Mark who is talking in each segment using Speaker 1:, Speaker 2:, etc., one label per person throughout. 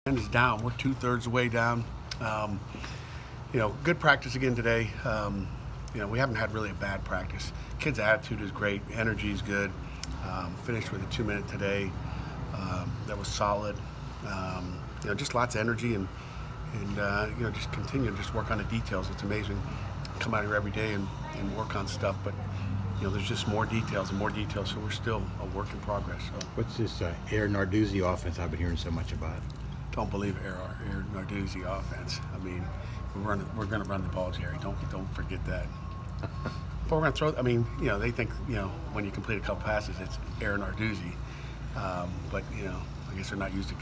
Speaker 1: Is down. We're 2/3 the way down. Good practice again today. We haven't had really a bad practice. Kids' attitude is great. Energy is good. Finished with a 2-minute today. That was solid. Just lots of energy and just continue to just work on the details. It's amazing. Come out here every day and work on stuff, but there's just more details and more details. So we're still a work in progress. So.
Speaker 2: What's this Narduzzi offense I've been hearing so much about?
Speaker 1: Don't believe Narduzzi offense. I mean, we're going to run the ball, Jerry. Don't forget that. But we're going to throw. I mean, they think when you complete a couple passes, it's Narduzzi. But I guess they're not used to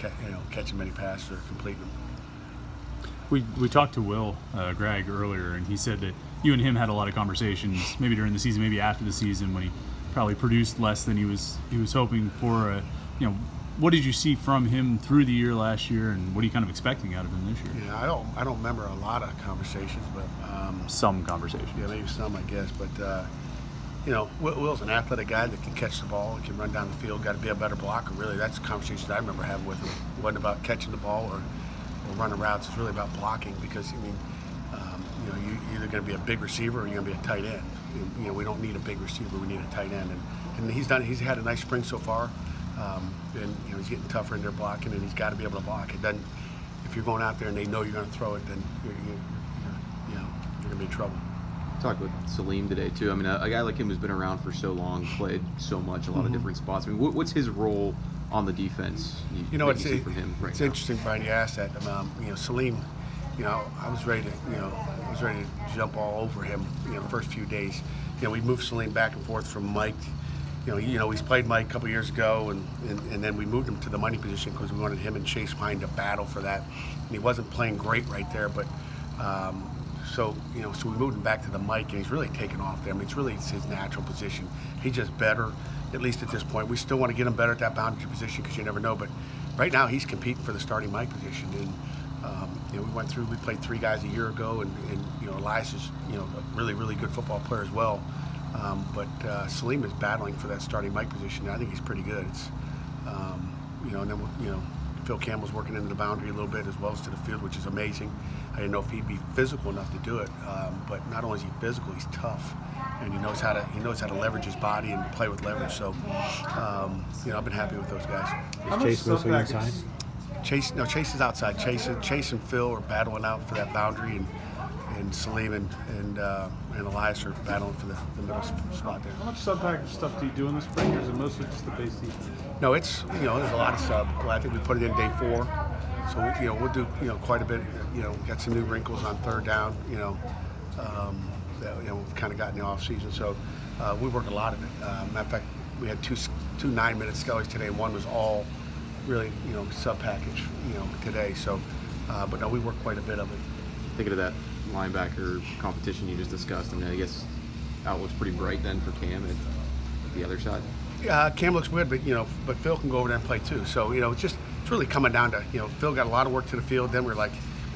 Speaker 1: catching many passes or completing them.
Speaker 3: We talked to Will Gregg earlier, and he said that you and him had a lot of conversations, maybe during the season, maybe after the season, when he probably produced less than he was hoping for. What did you see from him through the year last year, and what are you kind of expecting out of him this year?
Speaker 1: Yeah, I don't remember a lot of conversations, but
Speaker 3: some conversations.
Speaker 1: Yeah, maybe some, I guess. But Will's an athletic guy that can catch the ball, can run down the field, got to be a better blocker. Really, that's the conversations I remember having with him. It wasn't about catching the ball or running routes. It's really about blocking, because you're either going to be a big receiver or you're going to be a tight end. We don't need a big receiver. We need a tight end, and he's had a nice spring so far. And he's getting tougher in their blocking, and he's got to be able to block. It doesn't. If you're going out there and they know you're going to throw it, then you're going to be in trouble.
Speaker 4: Talked with Salim today too. I mean, a guy like him who's been around for so long, played so much, a lot of different spots. I mean, what's his role on the defense?
Speaker 1: It's
Speaker 4: from him right
Speaker 1: it's
Speaker 4: now?
Speaker 1: Interesting, Brian. You asked that. Salim. I was ready to jump all over him. The first few days. We moved Salim back and forth from Mike. He's played Mike a couple years ago, and then we moved him to the money position because we wanted him and Chase Pine to battle for that. And he wasn't playing great right there, but so we moved him back to the Mike, and he's really taken off there. I mean, it's his natural position. He's just better, at least at this point. We still want to get him better at that boundary position, because you never know. But right now, he's competing for the starting Mike position. And we played 3 guys a year ago, and Elias is a really, really good football player as well. But Salim is battling for that starting Mike position, and I think he's pretty good. It's, and then Phil Campbell's working into the boundary a little bit as well as to the field, which is amazing. I didn't know if he'd be physical enough to do it, but not only is he physical, he's tough, and he knows how to leverage his body and play with leverage. So, I've been happy with those guys.
Speaker 2: Is Chase Wilson inside?
Speaker 1: Chase is outside. Chase and Phil are battling out for that boundary, and Salim and Elias are battling for the middle spot there.
Speaker 5: How much sub-package stuff do you do in the spring, or is it mostly just the base defense?
Speaker 1: No, it's there's a lot of sub. Well, I think we put it in day 4, so we'll do quite a bit. Got some new wrinkles on third down. That we've kind of got in the off season, so we work a lot of it. Matter of fact, we had two 9-minute skellies today, and one was all really sub-package today. So, but no, we work quite a bit of it.
Speaker 4: Thinking of that linebacker competition you just discussed, I guess outlook's pretty bright then for Cam at the other side.
Speaker 1: Yeah, Cam looks good, but Phil can go over there and play too. So it's really coming down to Phil got a lot of work to the field. Then we're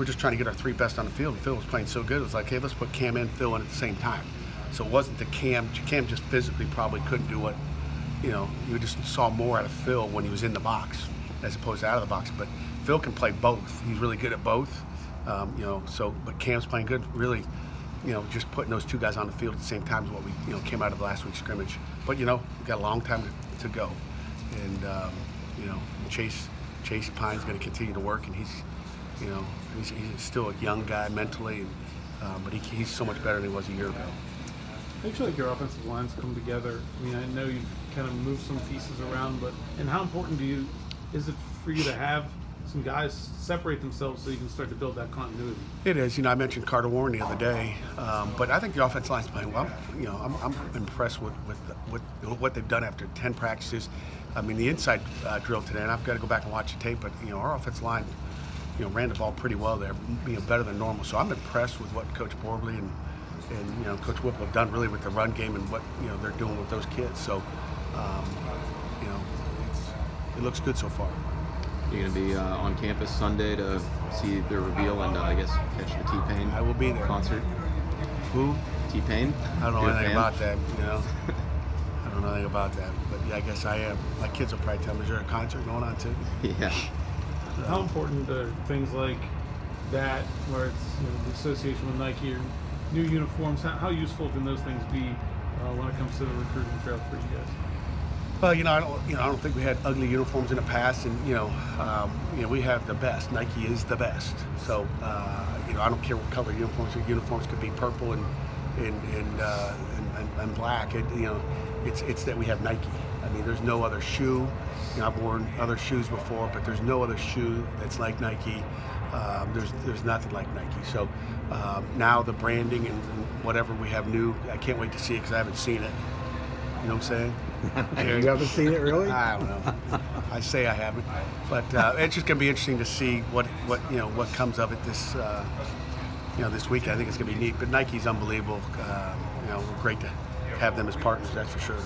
Speaker 1: just trying to get our 3 best on the field. And Phil was playing so good, it was like, hey, let's put Cam and Phil in at the same time. So it wasn't the Cam just physically probably couldn't do what you just saw more out of Phil when he was in the box as opposed to out of the box. But Phil can play both. He's really good at both. But Cam's playing good. Really, just putting those 2 guys on the field at the same time is what we, came out of the last week's scrimmage. But we got a long time to go, and Chase Pine's going to continue to work, and he's still a young guy mentally, but he's so much better than he was a year ago.
Speaker 5: I feel like your offensive line's come together. I know you've kind of moved some pieces around, and how important is it for you to have some guys separate themselves so you can start to build that continuity? It
Speaker 1: is. I mentioned Carter Warren the other day, but I think the offensive line's playing well. I'm impressed with what they've done after 10 practices. The inside drill today, and I've got to go back and watch the tape, but our offensive line, ran the ball pretty well there, better than normal. So I'm impressed with what Coach Borbley and Coach Whipple have done really with the run game and what they're doing with those kids. So it looks good so far.
Speaker 4: You're going to be on campus Sunday to see the reveal and I guess catch the T-Pain.
Speaker 1: I will be there.
Speaker 4: Concert.
Speaker 1: Who?
Speaker 4: T-Pain.
Speaker 1: I don't know anything about that. I don't know anything about that. But yeah, I guess I am. My kids will probably tell me, is there a concert going on too?
Speaker 4: Yeah.
Speaker 5: How important are things like that, where it's the association with Nike or new uniforms? How useful can those things be when it comes to the recruiting trail for you guys?
Speaker 1: Well, I don't think we had ugly uniforms in the past, and we have the best. Nike is the best. So, I don't care what color uniforms. Uniforms could be purple and black. It's that we have Nike. I mean, there's no other shoe. I've worn other shoes before, but there's no other shoe that's like Nike. There's nothing like Nike. So now the branding and whatever we have new, I can't wait to see it because I haven't seen it. You know what I'm saying?
Speaker 2: You haven't seen it, really?
Speaker 1: I don't know. I say I haven't, but it's just going to be interesting to see what comes of it this this weekend. I think it's going to be neat. But Nike's unbelievable. We're great to have them as partners. That's for sure.